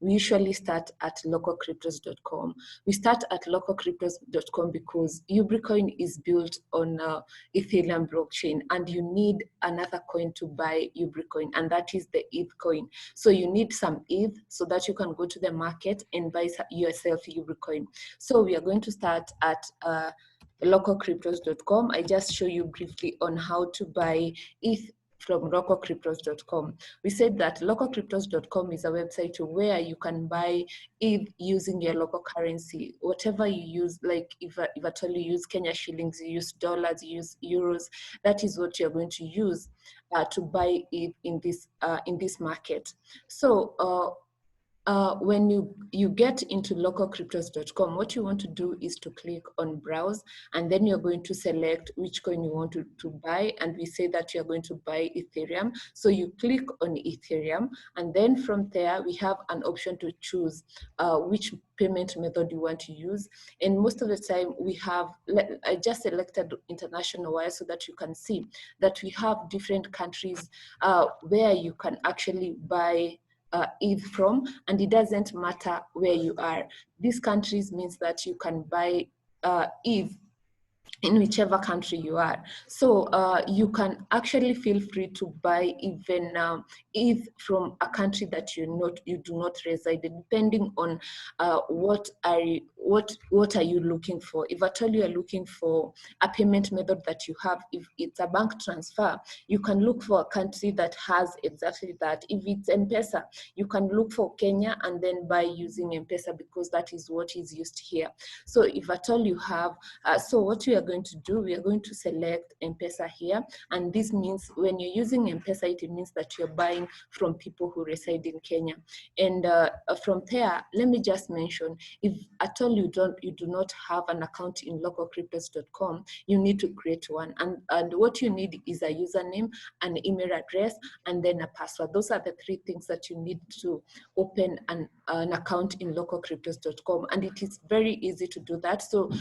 we usually start at localcryptos.com. We start at localcryptos.com because Ubricoin is built on Ethereum blockchain, and you need another coin to buy Ubricoin, and that is the ETH coin. So you need some ETH so that you can go to the market and buy yourself Ubricoin. So we are going to start at localcryptos.com. I just show you briefly on how to buy ETH from localcryptos.com. We said that localcryptos.com is a website where you can buy ETH using your local currency, whatever you use. Like if at all you use Kenya shillings, you use dollars, you use euros, that is what you're going to use to buy ETH in this market. So when you get into localcryptos.com, what you want to do is to click on browse, and then you're going to select which coin you want to buy. And we say that you're going to buy Ethereum. So you click on Ethereum, and then from there, we have an option to choose which payment method you want to use. And most of the time I just selected international wire so that you can see that we have different countries where you can actually buy ETH from, and it doesn't matter where you are. These countries means that you can buy ETH in whichever country you are. So you can actually feel free to buy even ETH from a country that you do not reside, depending on what are you looking for. If at all you are looking for a payment method that you have, if it's a bank transfer, you can look for a country that has exactly that. If it's M-Pesa, you can look for Kenya and then buy using M-Pesa, because that is what is used here. So if at all you have, so what we are going to do, we are going to select M-Pesa here, and this means when you're using M-Pesa, it means that you're buying from people who reside in Kenya. And from there, let me just mention, if at all you do not have an account in localcryptos.com, you need to create one, and what you need is a username, an email address, and then a password. Those are the three things that you need to open an account in localcryptos.com, and it is very easy to do that. So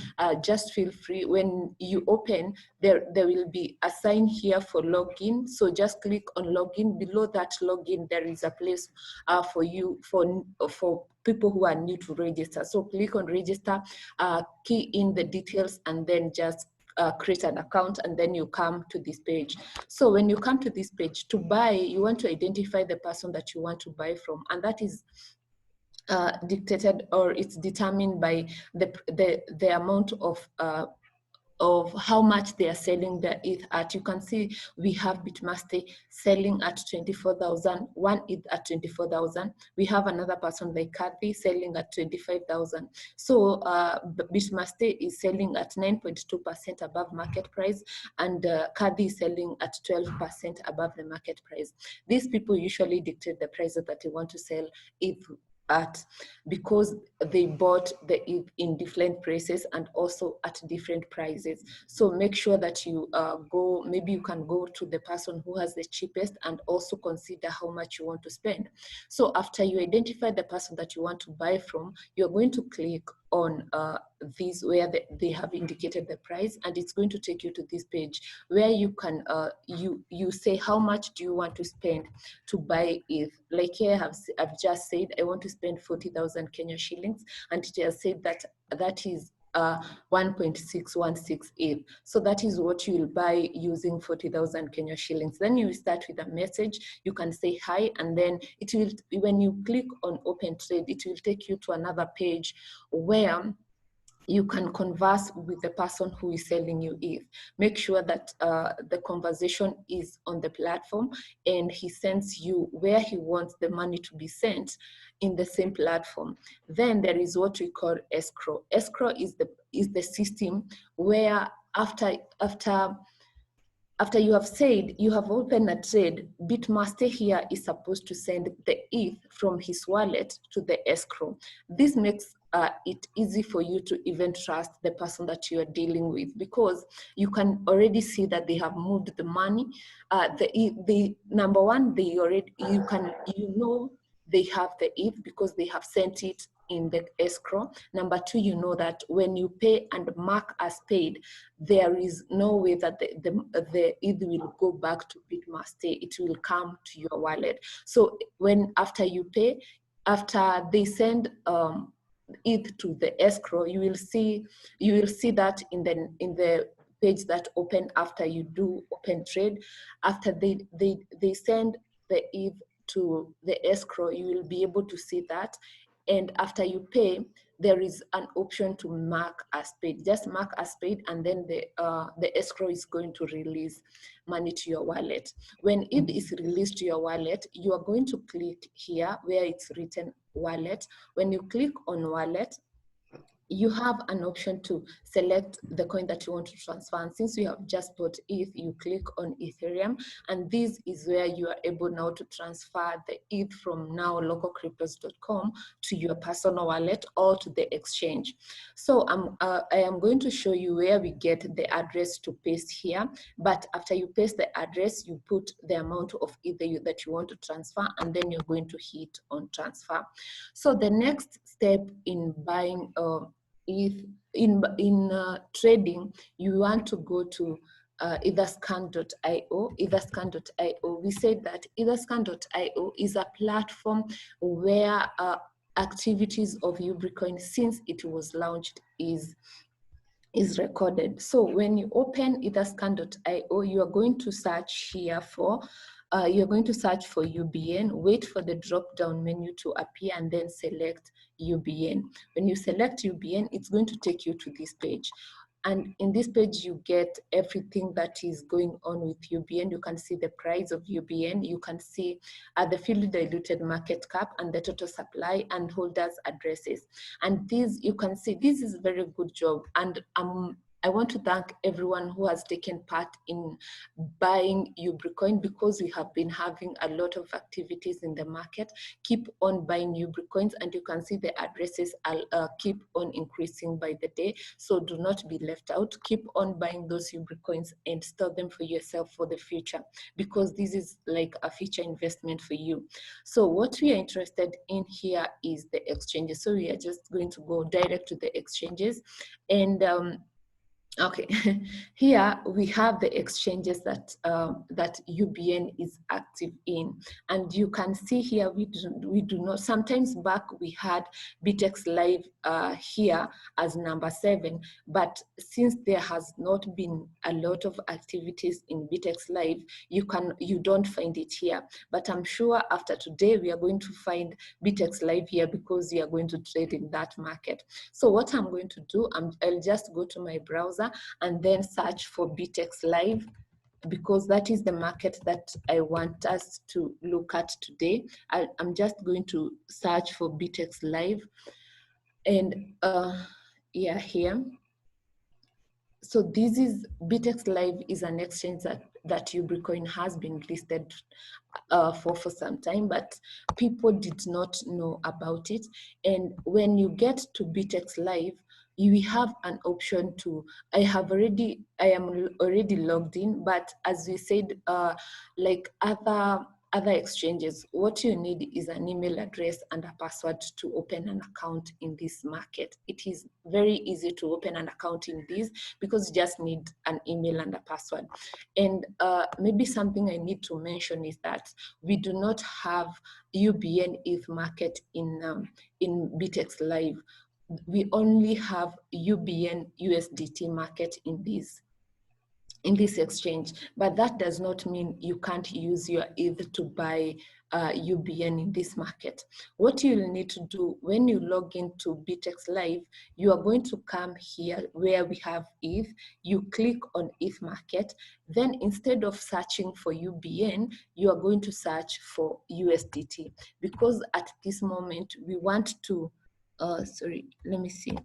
just feel free. When you open, there will be a sign here for login. So just click on login. Below that login, there is a place for you for people who are new to register. So click on register, key in the details, and then just create an account, and then you come to this page. So when you come to this page to buy, you want to identify the person that you want to buy from, and that is dictated, or it's determined by the amount of how much they are selling the ETH at. You can see we have Bitmaster selling at 24,000, one ETH at 24,000. We have another person like Kathy selling at 25,000. So Bitmaster is selling at 9.2% above market price, and Kathy is selling at 12% above the market price. These people usually dictate the prices that they want to sell ETH at, because they bought the ETH in different prices and also at different prices. So make sure that you maybe you can go to the person who has the cheapest, and also consider how much you want to spend. So after you identify the person that you want to buy from, you're going to click on these where they have indicated the price, and it's going to take you to this page where you can you say how much do you want to spend to buy ETH. Like here I've just said I want to spend 40,000 Kenya shillings, and it has said that is 1.616 ETH. So that is what you will buy using 40,000 Kenya shillings. Then you start with a message. You can say hi, and then it will, when you click on open trade, it will take you to another page where you can converse with the person who is selling you ETH. Make sure that the conversation is on the platform, and he sends you where he wants the money to be sent in the same platform. Then there is what we call escrow. Escrow is the system where after you have said you have opened a trade, Bitmaster here is supposed to send the ETH from his wallet to the escrow. This makes it easy for you to even trust the person that you are dealing with, because you can already see that they have moved the money. The number one, they have the ETH because they have sent it in the escrow. Number two, you know that when you pay and mark as paid, there is no way that the ETH will go back to Bitmaster. It will come to your wallet. So after you pay, after they send ETH to the escrow, you will see that in the page that open after you do open trade. After they send the ETH to the escrow, you will be able to see that. And after you pay, there is an option to mark as paid. Just mark as paid, and then the escrow is going to release money to your wallet. When it is released to your wallet, you are going to click here where it's written wallet. When you click on wallet, you have an option to select the coin that you want to transfer. And since you have just bought ETH, you click on Ethereum, and this is where you are able now to transfer the ETH from now.localcryptos.com to your personal wallet or to the exchange. So I am going to show you where we get the address to paste here. But after you paste the address, you put the amount of ETH that you want to transfer, and then you're going to hit on transfer. So the next step in buying if in trading, you want to go to etherscan.io. Etherscan.io, we said that etherscan.io is a platform where activities of Ubricoin since it was launched is recorded. So when you open etherscan.io, you are going to search here for you're going to search for UBN, wait for the drop-down menu to appear, and then select UBN. When you select UBN, it's going to take you to this page. And in this page, you get everything that is going on with UBN. You can see the price of UBN. You can see the fully diluted market cap and the total supply and holders' addresses. And these, you can see, this is a very good job. And I want to thank everyone who has taken part in buying Ubricoin, because we have been having a lot of activities in the market. Keep on buying Ubricoins, and you can see the addresses keep on increasing by the day. So do not be left out. Keep on buying those Ubricoins and store them for yourself for the future, because this is like a future investment for you. So what we are interested in here is the exchanges. So we are just going to go direct to the exchanges. And okay, here we have the exchanges that that UBN is active in, and you can see here we do not. Sometimes back we had Bitex Live here as number 7, but since there has not been a lot of activities in Bitex Live, you don't find it here. But I'm sure after today we are going to find Bitex Live here, because we are going to trade in that market. So what I'm going to do, I'll just go to my browser and then search for Bitex Live, because that is the market that I want us to look at today. I'm just going to search for Bitex Live, and yeah, here. So this is Bitex Live is an exchange that Ubricoin has been listed for some time, but people did not know about it. And when you get to Bitex Live, you have an option to, I am already logged in, but as we said, like other exchanges, what you need is an email address and a password to open an account in this market. It is very easy to open an account in this, because you just need an email and a password. And maybe something I need to mention is that we do not have UBN ETH market in Bitex Live. We only have UBN USDT market in this exchange, but that does not mean you can't use your ETH to buy UBN in this market. What you'll need to do when you log into Bitex Live, you are going to come here where we have ETH. You click on ETH market. Then instead of searching for UBN, you are going to search for USDT, because at this moment we want to, sorry, let me see.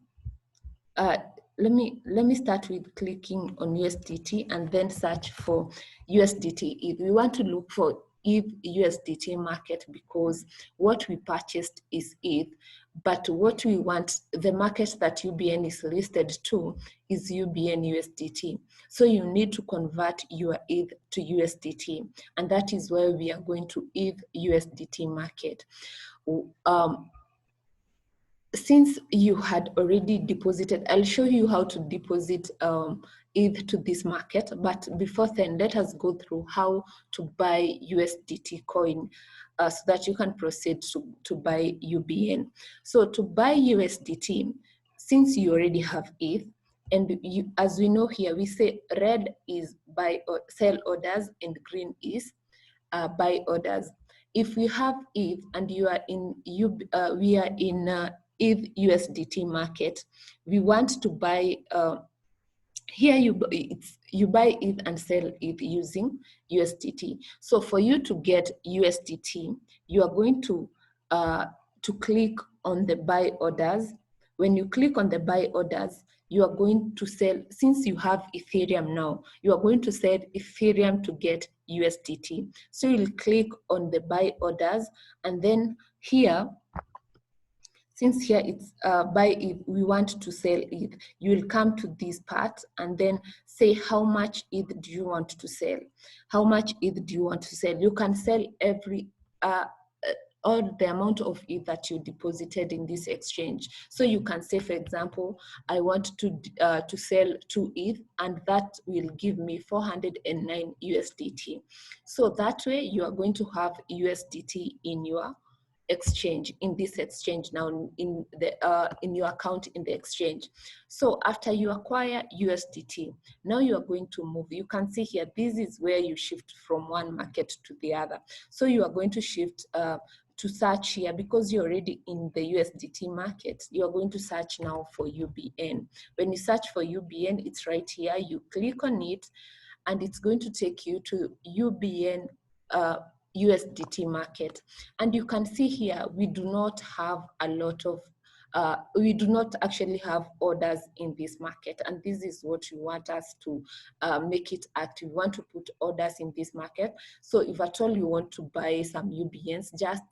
Let me start with clicking on USDT and then search for USDT ETH. We want to look for ETH USDT market, because what we purchased is ETH, but what we want, the market that UBN is listed to is UBN USDT. So you need to convert your ETH to USDT, and that is where we are going to ETH USDT market. since you had already deposited, I'll show you how to deposit ETH to this market. But before then, let us go through how to buy USDT coin so that you can proceed to buy UBN. So to buy USDT, since you already have ETH, and you, as we know here, we say red is buy or sell orders and green is buy orders. If we have ETH and you are in we are in ETH USDT market, we want to buy here you buy ETH and sell ETH using USDT. So for you to get USDT, you are going to click on the buy orders. When you click on the buy orders, you are going to sell, since you have Ethereum now, you are going to sell Ethereum to get USDT. So you'll click on the buy orders, and then here, since here it's buy ETH, we want to sell ETH, you will come to this part and then say how much ETH do you want to sell? How much ETH do you want to sell? You can sell every or the amount of ETH that you deposited in this exchange. So you can say, for example, I want to sell 2 ETH, and that will give me 409 USDT. So that way you are going to have USDT in your exchange, in this exchange now, in your account in the exchange. So after you acquire USDT, now you are going to move. You can see here, this is where you shift from one market to the other. So you are going to shift to search here, because you're already in the USDT market. You are going to search now for UBN. When you search for UBN, it's right here. You click on it, and it's going to take you to UBN USDT market. And you can see here, we do not have a lot of we do not actually have orders in this market, and this is what you want us to make it active. We want to put orders in this market. So if at all you want to buy some UBNs, just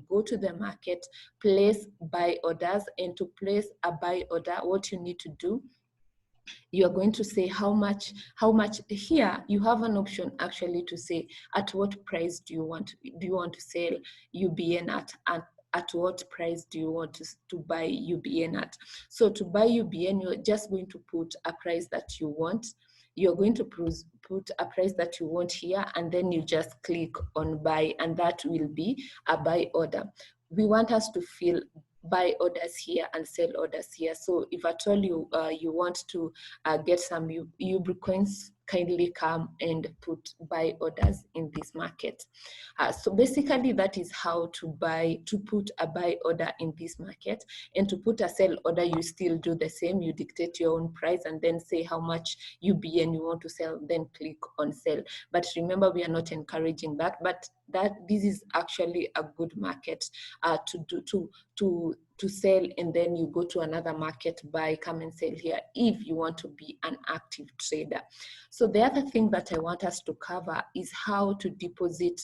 go to the market, place buy orders, and to place a buy order, what you need to do, you are going to say how much. Here you have an option actually to say at what price do you want to sell UBN at what price do you want to buy UBN at. So to buy UBN, you're just going to put a price that you want. You're going to put a price that you want here, and then you just click on buy, and that will be a buy order. We want us to fill buy orders here and sell orders here. So if at all you want to get some UB coins, kindly come and put buy orders in this market. So basically that is how to put a buy order in this market. And to put a sell order, you still do the same. You dictate your own price and then say how much UBN you want to sell, then click on sell. But remember, we are not encouraging that, but this is actually a good market to sell, and then you go to another market, buy, come and sell here if you want to be an active trader. So the other thing that I want us to cover is how to deposit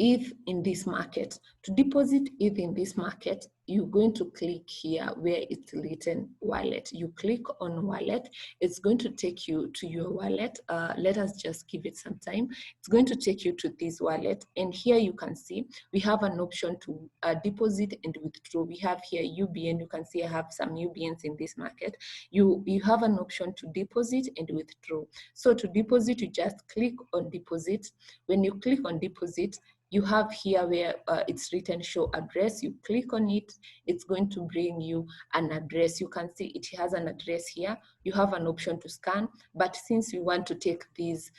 ETH in this market. To deposit ETH in this market, you're going to click here where it's written wallet. You click on wallet. It's going to take you to your wallet. Let us just give it some time. It's going to take you to this wallet. And here you can see we have an option to deposit and withdraw. We have here UBN. You can see I have some UBNs in this market. You have an option to deposit and withdraw. So to deposit, you just click on deposit. When you click on deposit, you have here where it's written show address. You click on it, it's going to bring you an address. You can see it has an address here. You have an option to scan, but since we want to take these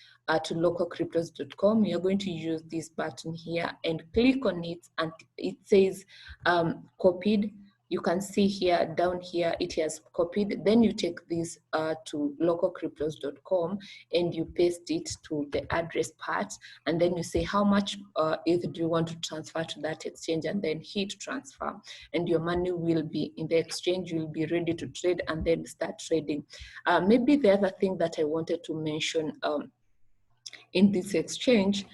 to localcryptos.com, you're going to use this button here and click on it, and it says copied. You can see here, down here, it has copied. Then you take this to localcryptos.com and you paste it to the address part. And then you say how much ETH do you want to transfer to that exchange, and then hit transfer. And your money will be in the exchange. You'll be ready to trade and then start trading. Maybe the other thing that I wanted to mention in this exchange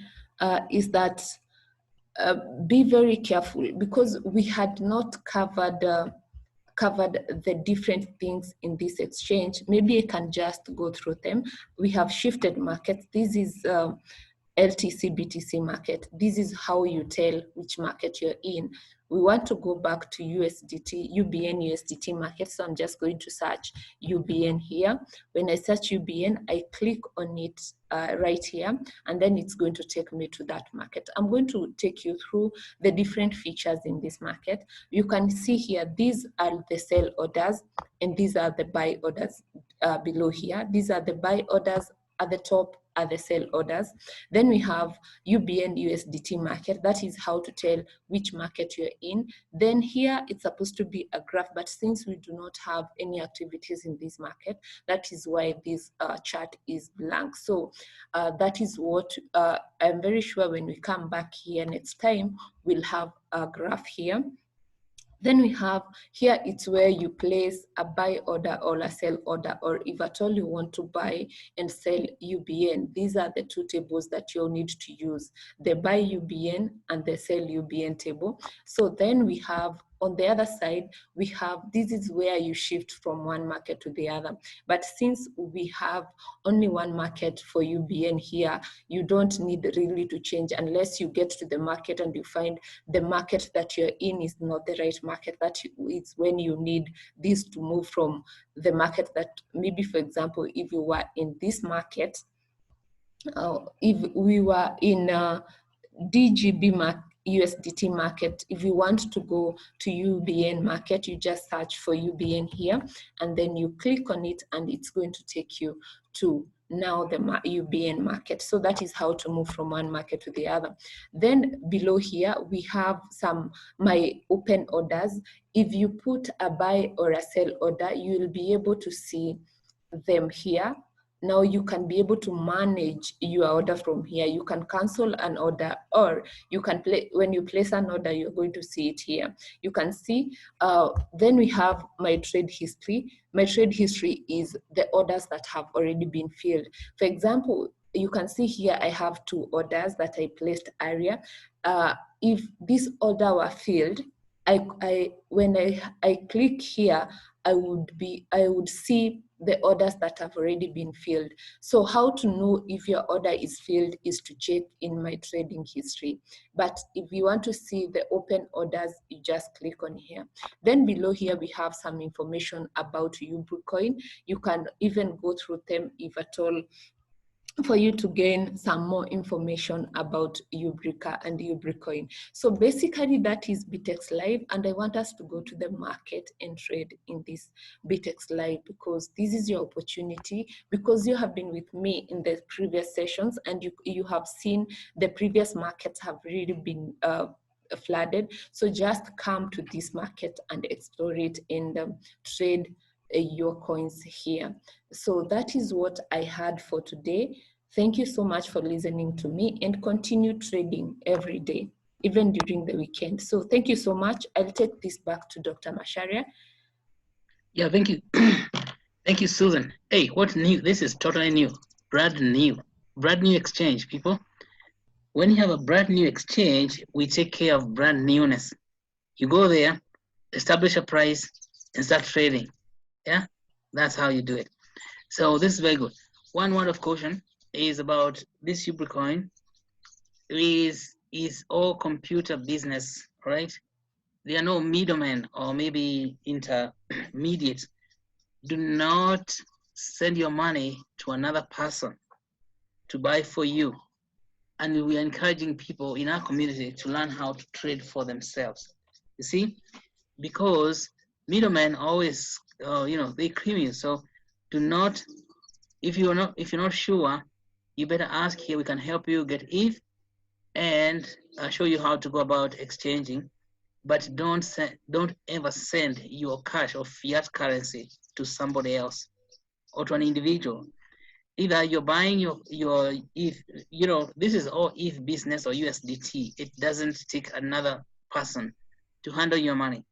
is that be very careful, because we had not covered the different things in this exchange. Maybe I can just go through them. We have shifted markets. This is LTC BTC market. This is how you tell which market you're in. We want to go back to USDT, UBN USDT market. So I'm just going to search UBN here. When I search UBN, I click on it right here, and then it's going to take me to that market. I'm going to take you through the different features in this market. You can see here, these are the sell orders, and these are the buy orders below here. These are the buy orders at the top, are the sell orders. Then we have UBN USDT market. That is how to tell which market you're in. Then here it's supposed to be a graph, but since we do not have any activities in this market, that is why this chart is blank. So that is what I'm very sure when we come back here next time, we'll have a graph here. Then we have here, it's where you place a buy order or a sell order, or if at all you want to buy and sell UBN. These are the two tables that you'll need to use, the buy UBN and the sell UBN table. So then we have on the other side, we have, this is where you shift from one market to the other. But since we have only one market for UBN here, you don't need really to change unless you get to the market and you find the market that you're in is not the right market. That is when you need this to move from the market that maybe, for example, if you were in this market, if we were in DGB USDT market, if you want to go to UBN market, you just search for UBN here, and then you click on it, and it's going to take you to now the UBN market. So that is how to move from one market to the other. Then below here, we have my open orders. If you put a buy or a sell order, you will be able to see them here. Now you can be able to manage your order from here. You can cancel an order, or you can when you place an order, you're going to see it here. You can see, then we have my trade history. My trade history is the orders that have already been filled. For example, you can see here, I have 2 orders that I placed earlier. If this order were filled, when I click here, I would see the orders that have already been filled. So how to know if your order is filled is to check in my trading history. But if you want to see the open orders, you just click on here. Then below here, we have some information about Bitcoin. You can even go through them if at all, for you to gain some more information about Ubrica and Ubricoin. So basically that is Bitex Live, and I want us to go to the market and trade in this Bitex Live, because this is your opportunity, because you have been with me in the previous sessions, and you have seen the previous markets have really been flooded. So just come to this market and explore it and trade your coins here. So that is what I had for today. Thank you so much for listening to me, and continue trading every day, even during the weekend. So thank you so much. I'll take this back to Dr. Macharia. Yeah, thank you. Thank you, Susan. Hey, what's new? This is totally new, brand new exchange, people. When you have a brand new exchange, we take care of brand newness. You go there, establish a price, and start trading. Yeah, that's how you do it. So this is very good. One word of caution is about this Ubricoin is all computer business, right? There are no middlemen or maybe intermediates. Do not send your money to another person to buy for you. And we are encouraging people in our community to learn how to trade for themselves. You see, because middlemen always, they cream you. So do not, if you're not sure, you better ask here. We can help you get ETH and show you how to go about exchanging. But don't ever send your cash or fiat currency to somebody else or to an individual. Either you're buying your ETH, this is all ETH business or USDT. It doesn't take another person to handle your money.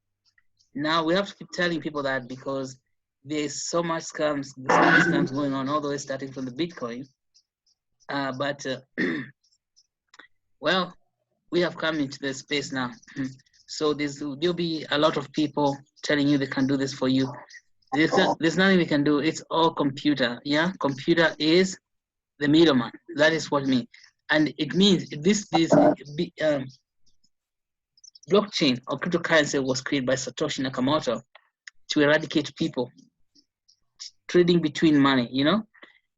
Now we have to keep telling people that, because there's so much scams going on, all the way starting from the Bitcoin. Well, we have come into the space now. So there'll be a lot of people telling you they can do this for you. There's nothing we can do. It's all computer. Yeah, computer is the middleman. That is what I mean. And it means this blockchain or cryptocurrency was created by Satoshi Nakamoto to eradicate people trading between money, you know,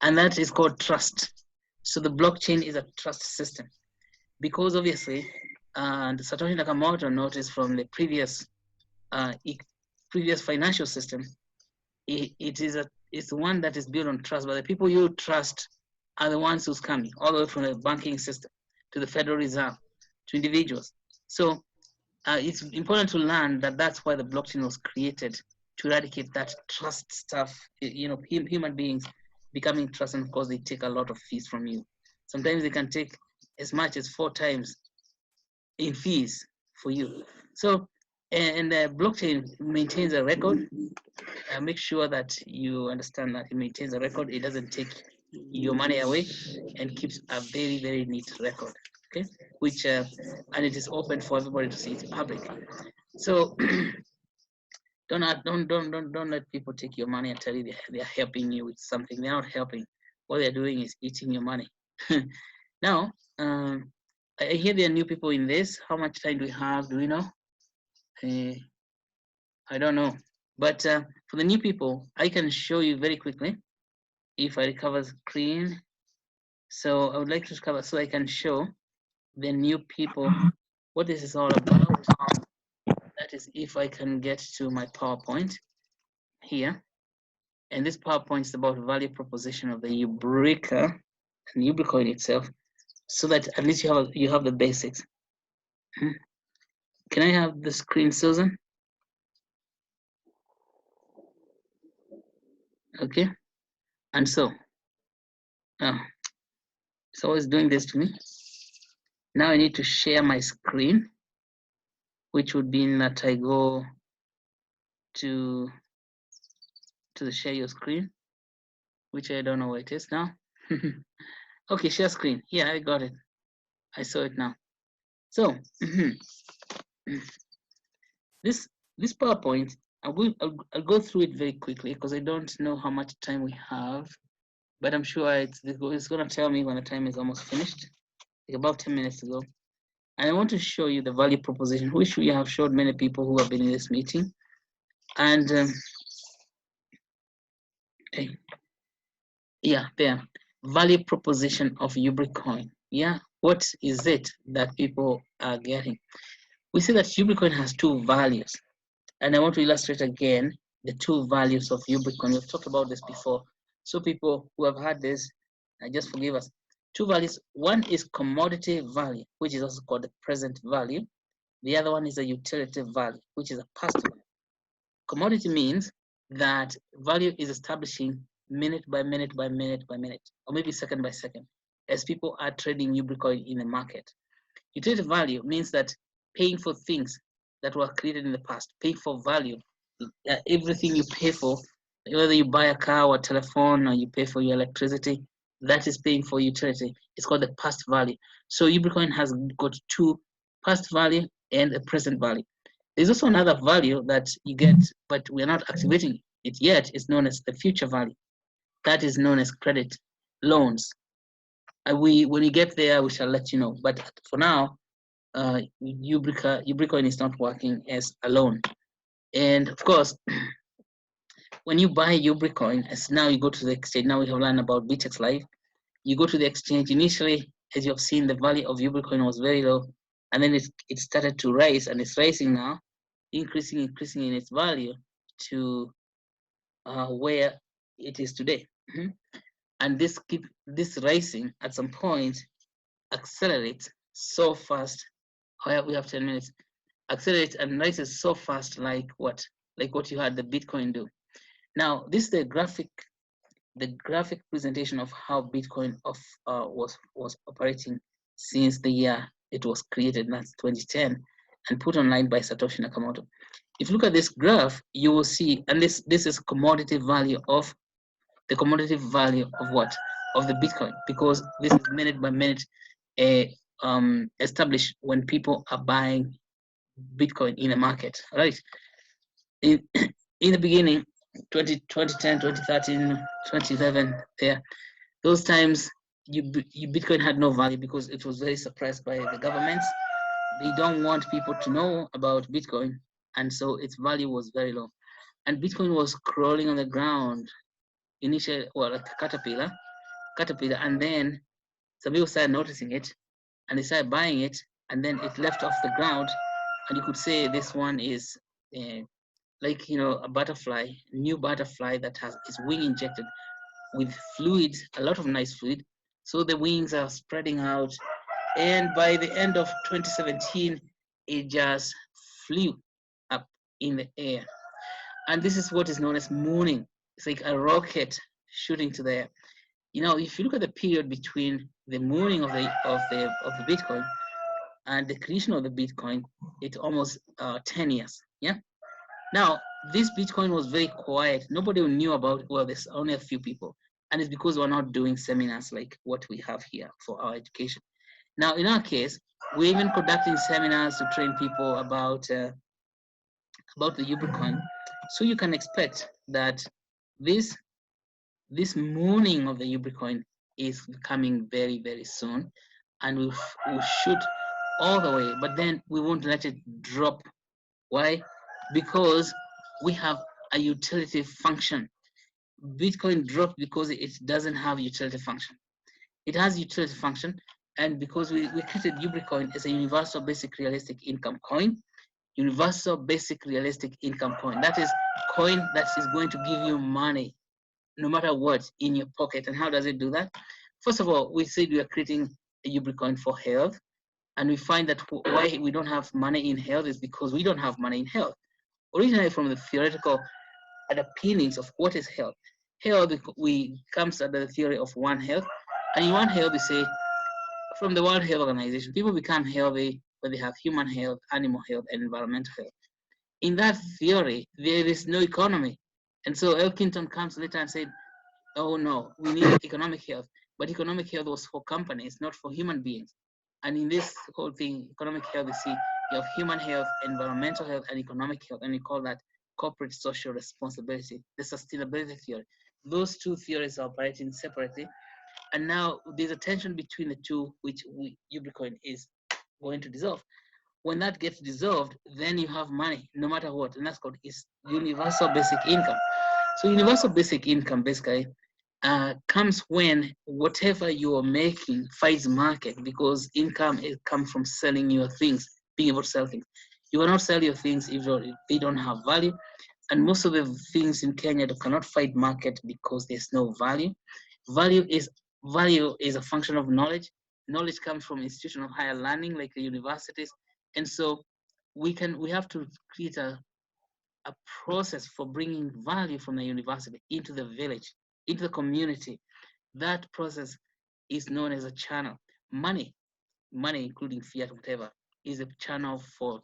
and that is called trust. So the blockchain is a trust system, because obviously, Satoshi Nakamoto noticed from the previous financial system, it's one that is built on trust. But the people you trust are the ones who's coming all the way from the banking system to the Federal Reserve to individuals. So it's important to learn that that's why the blockchain was created, to eradicate that trust stuff. You know, human beings becoming trust, and of course they take a lot of fees from you. Sometimes they can take as much as 4 times in fees for you. So, and the blockchain maintains a record. Make sure that you understand that it maintains a record. It doesn't take your money away, and keeps a very, very neat record. Okay, which and it is open for everybody to see. It's public. So don't let people take your money and tell you they're helping you with something. They're not helping. What they're doing is eating your money. Now, I hear there are new people in this. How much time do we have? Do we know? I don't know. But for the new people, I can show you very quickly if I recover screen. So I would like to recover so I can show the new people what this is all about. That is, if I can get to my PowerPoint here. And this PowerPoint is about value proposition of the Eureka and Ubicoin itself, so that at least you have the basics. Can I have the screen, Susan? Okay. And so, it's always doing this to me. Now I need to share my screen, which would mean that I go to the share your screen, which I don't know where it is now. Okay, share screen. Yeah, I got it. I saw it now. So this PowerPoint, I'll go through it very quickly because I don't know how much time we have, but I'm sure it's going to tell me when the time is almost finished, like about 10 minutes ago. And I want to show you the value proposition, which we have showed many people who have been in this meeting. And yeah, there, value proposition of Ubicoin. Yeah, what is it that people are getting? We see that Ubicoin has 2 values, and I want to illustrate again the 2 values of Ubicoin. We've talked about this before, so people who have had this, just forgive us. 2 values. One is commodity value, which is also called the present value. The other one is a utility value, which is a past value. Commodity means that value is establishing minute by minute by minute by minute, or maybe second by second, as people are trading Ubicoin in the market. Utility value means that paying for things that were created in the past, paying for value, everything you pay for, whether you buy a car or a telephone, or you pay for your electricity, that is paying for utility. It's called the past value. So Ubicoin has got 2, past value and a present value. There's also another value that you get, but we're not activating it yet. It's known as the future value. That is known as credit loans. When we get there, we shall let you know. But for now, Ubicoin is not working as a loan. And of course, when you buy Ubicoin, as now you go to the exchange, now we have learned about Bitex Live. You go to the exchange, initially, as you have seen, the value of Ubicoin was very low, and then it started to rise, and it's rising now, increasing in its value to where it is today. And this rising at some point accelerates so fast. We have 10 minutes. Accelerates and rises so fast, like what you had the Bitcoin do. Now, this is the graphic presentation of how Bitcoin was operating since the year it was created, that's 2010, and put online by Satoshi Nakamoto. If you look at this graph, you will see, and this is commodity value of the commodity value of what? Of the Bitcoin, because this is minute by minute established when people are buying Bitcoin in the market, right? In the beginning, 2010, 2013, 2011, there, those times Bitcoin had no value because it was very suppressed by the governments. They don't want people to know about Bitcoin, and so its value was very low. And Bitcoin was crawling on the ground initially, well, like a caterpillar, and then some people started noticing it, and they started buying it, and then it left off the ground, and you could say this one is like, you know, a butterfly, new butterfly that has its wing injected with fluid, a lot of nice fluid. So the wings are spreading out, and by the end of 2017, it just flew up in the air. And this is what is known as mooning. It's like a rocket shooting to the air. You know, if you look at the period between the mooning of the Bitcoin and the creation of the Bitcoin, it's almost 10 years. Yeah. Now, this Bitcoin was very quiet. Nobody knew about it. Well, there's only a few people. And it's because we're not doing seminars like what we have here for our education. Now, in our case, we're even conducting seminars to train people about the Bitcoin. So you can expect that this mooning of the Bitcoin is coming very, very soon. And we'll shoot all the way, but then we won't let it drop. Why? Because we have a utility function. Bitcoin dropped because it doesn't have utility function. It has utility function, and because we created Bitcoin as a universal basic realistic income coin. Universal basic realistic income coin. That is coin that is going to give you money no matter what in your pocket. And how does it do that? First of all, we said we are creating a Bitcoin for health. And we find that why we don't have money in health is because we don't have money in health. Originally from the theoretical underpinnings of what is health. Health we comes under the theory of One Health. And in One Health, we say from the World Health Organization, people become healthy when they have human health, animal health, and environmental health. In that theory, there is no economy. And so Elkington comes later and said, oh no, we need economic health. But economic health was for companies, not for human beings. And in this whole thing, economic health, you see, you have human health, environmental health, and economic health, and we call that corporate social responsibility, the sustainability theory. Those two theories are operating separately. And now there's a tension between the two, which Bitcoin is going to dissolve. When that gets dissolved, then you have money, no matter what, and that's called is universal basic income. So universal basic income basically comes when whatever you are making finds market, because income comes from selling your things, being able to sell things. You cannot sell your things if they don't have value, and most of the things in Kenya cannot find market because there's no value. Value is a function of knowledge. Knowledge comes from institution of higher learning like the universities, and so we have to create a process for bringing value from the university into the village, into the community. That process is known as a channel. Money, including fiat, whatever, is a channel for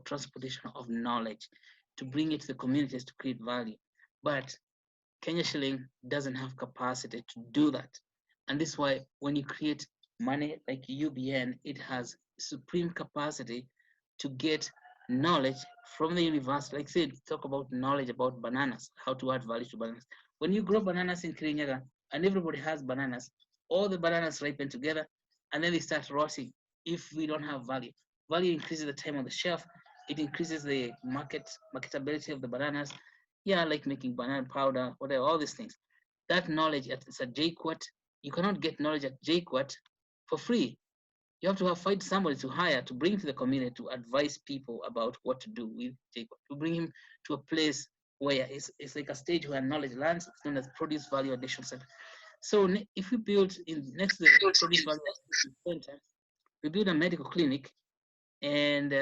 transportation of knowledge, to bring it to the communities to create value. But Kenya shilling doesn't have capacity to do that. And this is why when you create money like UBN, it has supreme capacity to get knowledge from the university. Like say, talk about knowledge about bananas, how to add value to bananas. When you grow bananas in Kirinyaga and everybody has bananas, all the bananas ripen together and then they start rotting if we don't have value. Value increases the time on the shelf. It increases the marketability of the bananas. Yeah, like making banana powder, whatever, all these things. That knowledge it's a JQuat. You cannot get knowledge at JQuat for free. You have to find somebody to hire to bring to the community to advise people about what to do with JQuat, to bring him to a place where it's like a stage where knowledge lands. It's known as produce value addition center. So if we build next to the produce value addition center, we build a medical clinic, and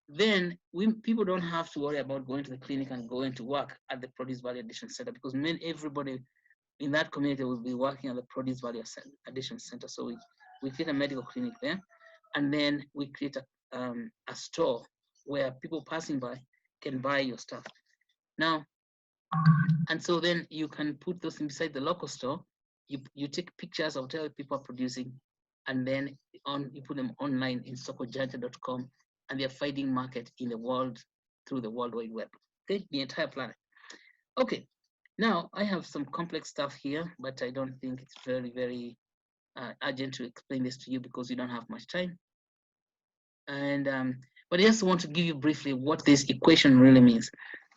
then people don't have to worry about going to the clinic and going to work at the produce value addition center, because everybody in that community will be working at the produce value addition center. So we create a medical clinic there, and then we create a store where people passing by can buy your stuff. Now, and so then you can put those inside the local store. You take pictures of whatever people are producing, and then you put them online in sokojanja.com, and they're finding market in the world through the World Wide Web. Okay, the entire planet. Okay, now I have some complex stuff here, but I don't think it's very, very urgent to explain this to you because we don't have much time. And but I just want to give you briefly what this equation really means.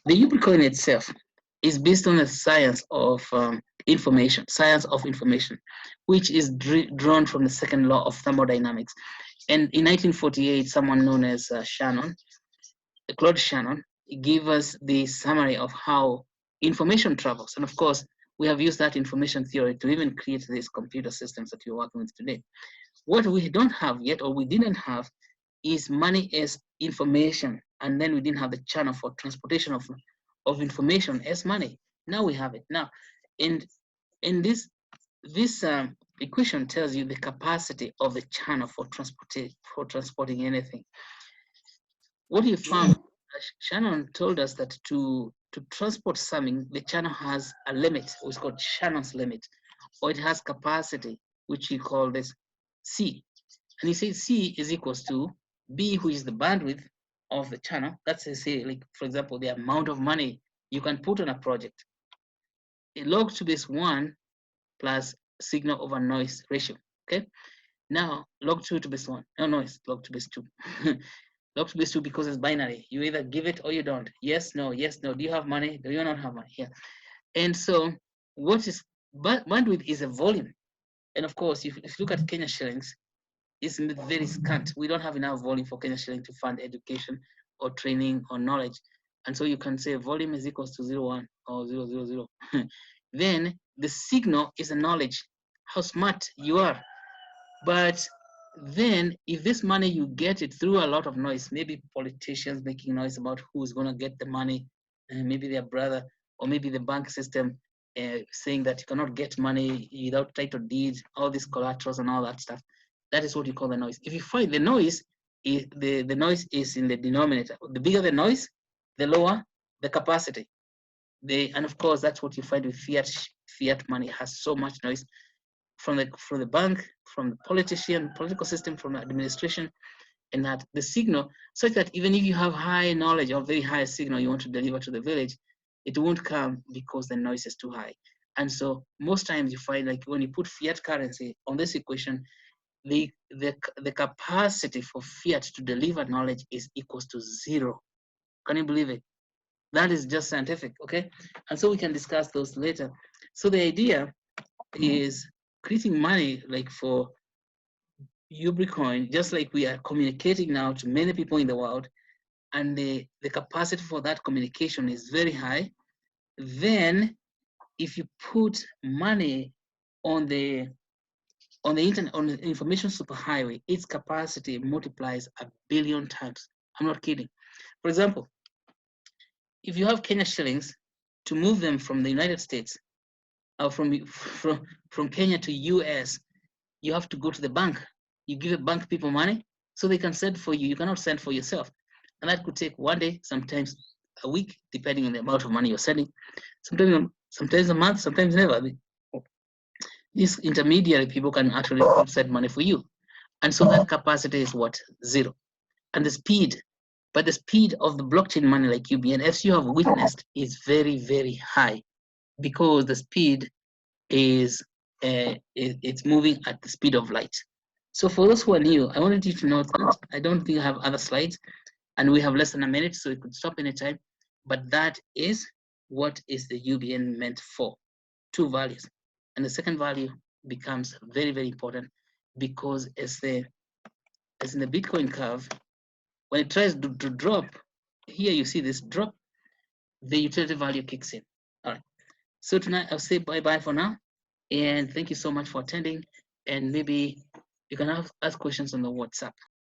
The U.e.b coin itself is based on the science of information, which is drawn from the second law of thermodynamics. And in 1948, someone known as Claude Shannon, gave us the summary of how information travels. And of course, we have used that information theory to even create these computer systems that we're working with today. What we don't have yet, or we didn't have, is money as information, and then we didn't have the channel for transportation of information as money. Now we have it. Now, in this equation tells you the capacity of the channel for transporting anything. What you found, Shannon told us that to transport something, the channel has a limit, which is called Shannon's limit, or it has capacity, which he called this C. And he said C is equals to B, which is the bandwidth of the channel. That's say, like, for example, the amount of money you can put on a project. A log to base 1 plus signal over noise ratio. Okay. Now log 2 to base 1. No noise, log to base 2. Log to base 2 because it's binary. You either give it or you don't. Yes, no, yes, no. Do you have money? Do you not have money? Yeah. And so what is bandwidth is a volume. And of course, if you look at Kenya shillings, it's very scant. We don't have enough volume for Kenya shilling to fund education or training or knowledge. And so you can say volume is equals to 0.1 or 0.000. Then the signal is a knowledge, how smart you are. But then if this money you get it through a lot of noise, maybe politicians making noise about who's going to get the money, maybe their brother, or maybe the bank system saying that you cannot get money without title deeds, all these collaterals and all that stuff. That is what you call the noise. If you find the noise, the noise is in the denominator. The bigger the noise, the lower the capacity. And of course, that's what you find with fiat money. It has so much noise from the bank, from the political system, from the administration, and that the signal, such that even if you have high knowledge or very high signal you want to deliver to the village, it won't come because the noise is too high. And so most times you find, like, when you put fiat currency on this equation, the capacity for fiat to deliver knowledge is equals to 0. Can you believe it? That is just scientific, okay? And so we can discuss those later. So the idea is creating money, like for U.e.b coin, just like we are communicating now to many people in the world, and the capacity for that communication is very high. Then if you put money on the internet, on the information superhighway, its capacity multiplies 1 billion times. I'm not kidding. For example, if you have Kenya shillings, to move them from the United States, or from Kenya to US, you have to go to the bank. You give the bank people money so they can send for you. You cannot send for yourself. And that could take 1 day, sometimes a week, depending on the amount of money you're sending. Sometimes a month, sometimes never. These intermediary people can actually send money for you. And so that capacity is what? 0. And the speed, but the speed of the blockchain money like U.e.b, and as you have witnessed, is very, very high, because the speed is it's moving at the speed of light. So for those who are new, I wanted you to know that I don't think I have other slides, and we have less than a minute, so you could stop anytime. But that is what is the U.e.b meant for, 2 values. And the second value becomes very, very important, because as in the Bitcoin curve, when it tries to drop, here you see this drop, the utility value kicks in. All right. So tonight I'll say bye-bye for now. And thank you so much for attending. And maybe you can ask questions on the WhatsApp.